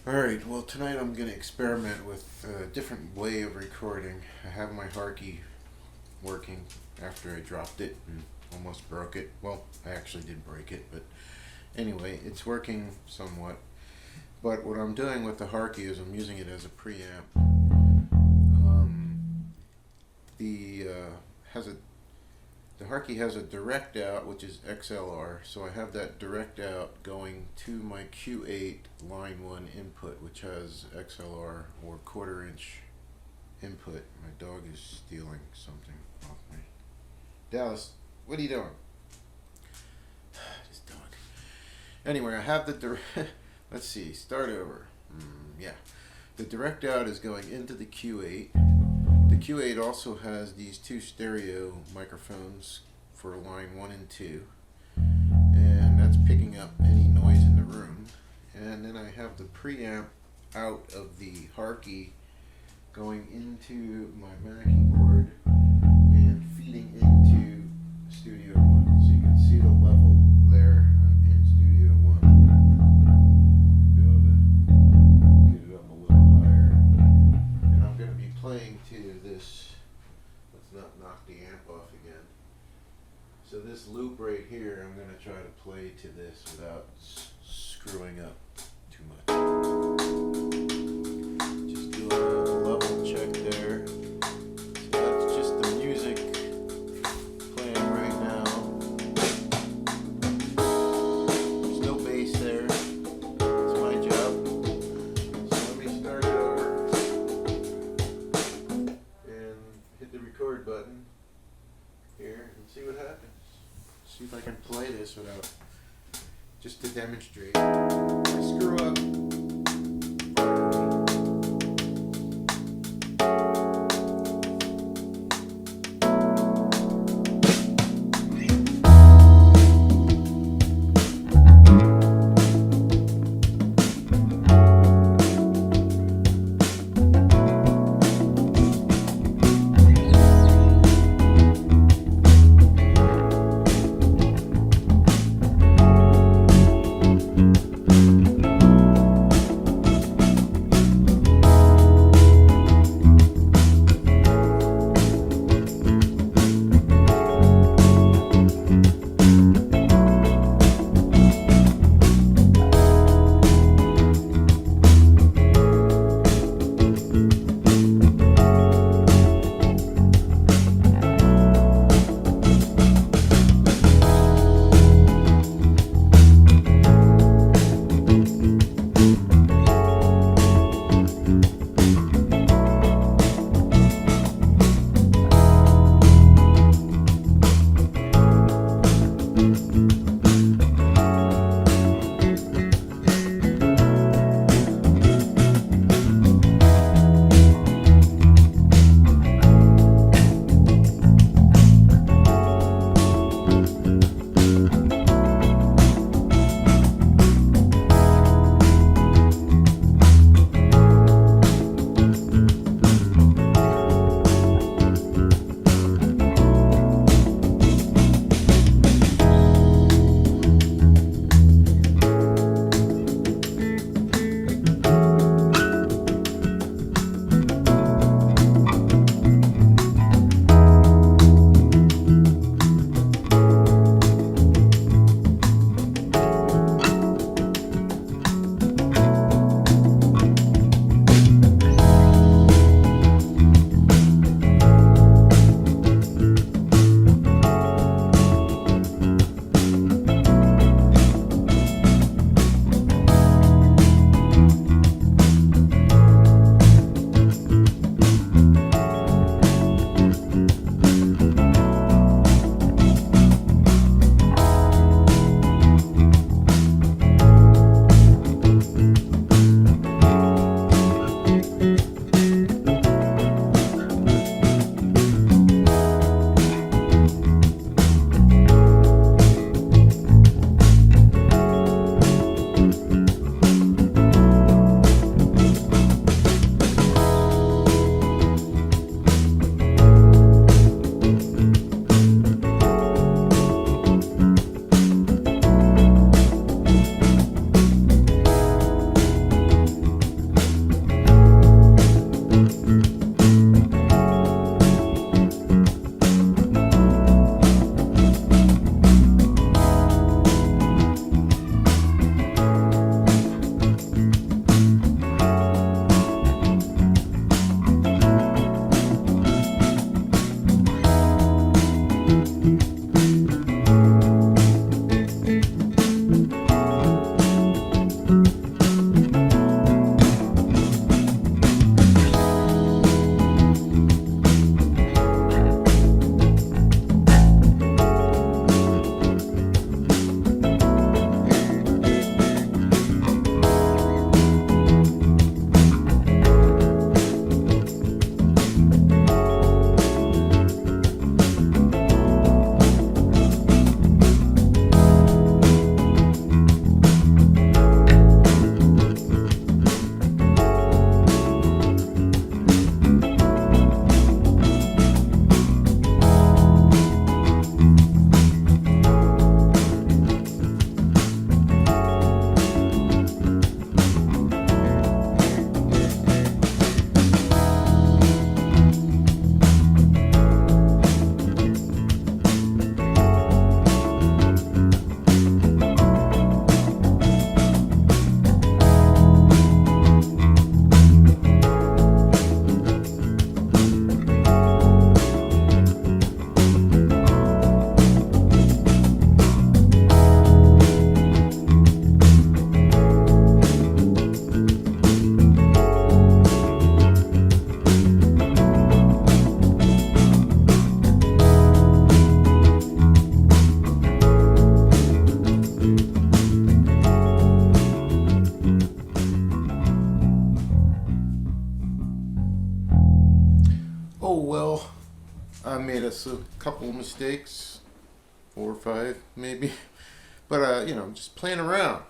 Alright, well tonight I'm going to experiment with a different way of recording. I have my Harkey working after I dropped it and almost broke it. Well, I actually did break it, but anyway, it's working somewhat. But what I'm doing with the Harkey is I'm using it as a preamp. The Harkey has a direct out, which is XLR, so I have that direct out going to my Q8 line 1 input, which has XLR or quarter-inch input. My dog is stealing something off me. Dallas, what are you doing? This dog. Anyway, I have the let's see, start over. Yeah. The direct out is going into the Q8. The Q8 also has these two stereo microphones for line 1 and 2, and that's picking up any noise in the room. And then I have the preamp out of the Harkey going into my backing board and feeding into Studio 1. So you can see the level there in Studio 1. Be able to get it up a little higher. And I'm going to be playing to this. Let's not knock the amp off again. So this loop right here, I'm going to try to play to this without screwing up too much. Just doing a level check there. So that's just the music playing right now. There's no bass there. It's my job. So let me start it over and hit the record button here and see what happens. See if I can play this without, just to demonstrate. If I screw up, made a couple mistakes, 4 or 5 maybe, but you know, just playing around.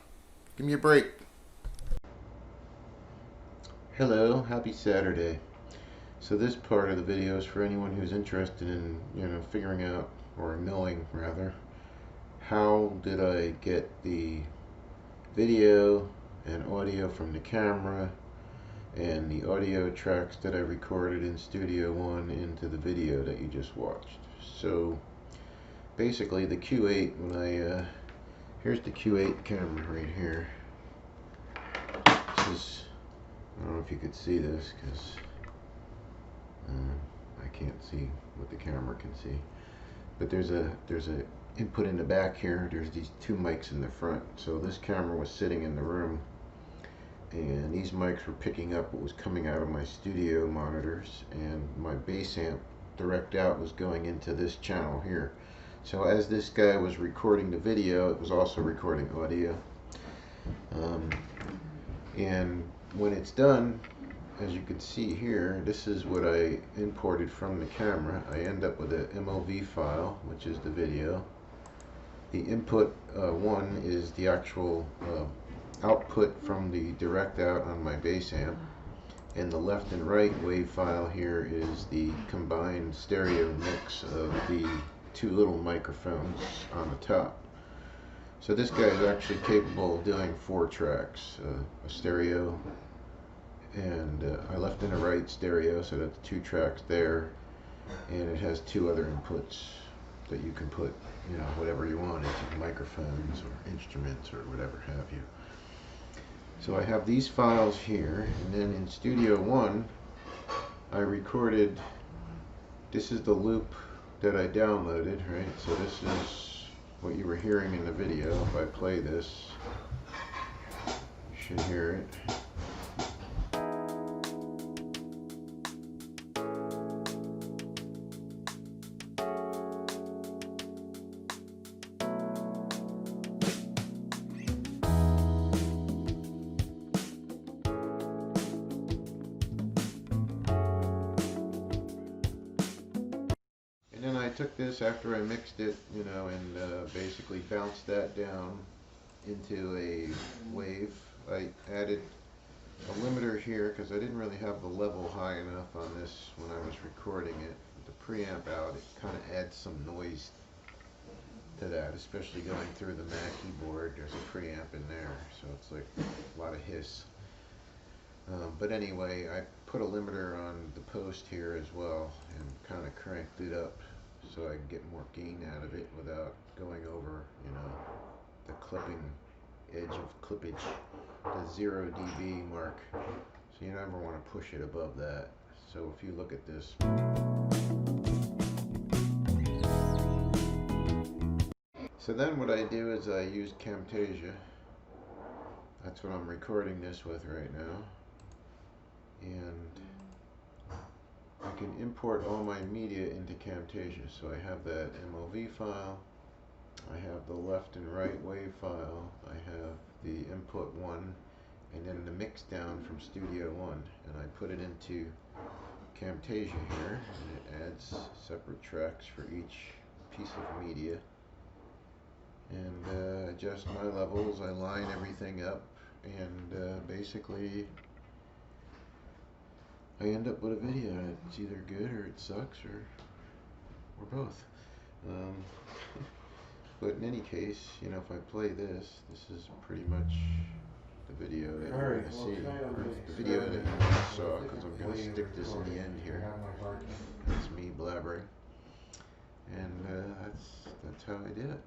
Give me a break. Hello, happy Saturday. So this part of the video is for anyone who's interested in, you know, figuring out, or knowing rather, how did I get the video and audio from the camera and the audio tracks that I recorded in Studio One into the video that you just watched. So basically the Q8, when here's the Q8 camera right here. This is, I don't know if you could see this because I can't see what the camera can see, but there's a input in the back here. There's these 2 mics in the front. So this camera was sitting in the room, and these mics were picking up what was coming out of my studio monitors, and my bass amp direct out was going into this channel here. So as this guy was recording the video, it was also recording audio. And when it's done, as you can see here, this is what I imported from the camera. I end up with a MOV file, which is the video. The input 1 is the actual output from the direct out on my bass amp, and the left and right wave file here is the combined stereo mix of the 2 little microphones on the top. So this guy is actually capable of doing 4 tracks, a stereo, and a left and a right stereo, so that's 2 tracks there, and it has 2 other inputs that you can put, you know, whatever you want into microphones or instruments or whatever have you. So I have these files here, and then in Studio One I recorded, this is the loop that I downloaded, right? So this is what you were hearing in the video. If I play this, you should hear it. And then I took this after I mixed it, you know, and basically bounced that down into a wave. I added a limiter here because I didn't really have the level high enough on this when I was recording it. With the preamp out, it kind of adds some noise to that, especially going through the Mac keyboard. There's a preamp in there, so it's like a lot of hiss. But anyway, I put a limiter on the post here as well and kind of cranked it up so I can get more gain out of it without going over, you know, the clipping edge of clippage, the 0 dB mark. So you never want to push it above that. So if you look at this, so then what I do is I use Camtasia. That's what I'm recording this with right now. And I can import all my media into Camtasia. So I have that MOV file, I have the left and right wave file, I have the input 1, and then the mix down from Studio One, and I put it into Camtasia here, and it adds separate tracks for each piece of media, and adjust my levels. I line everything up, and basically I end up with a video. It's either good or it sucks, or both. But in any case, you know, if I play this is pretty much the video that you're going to see, or the video that you just saw, because I'm going to stick this in the end here. That's me blabbering, and that's how I did it.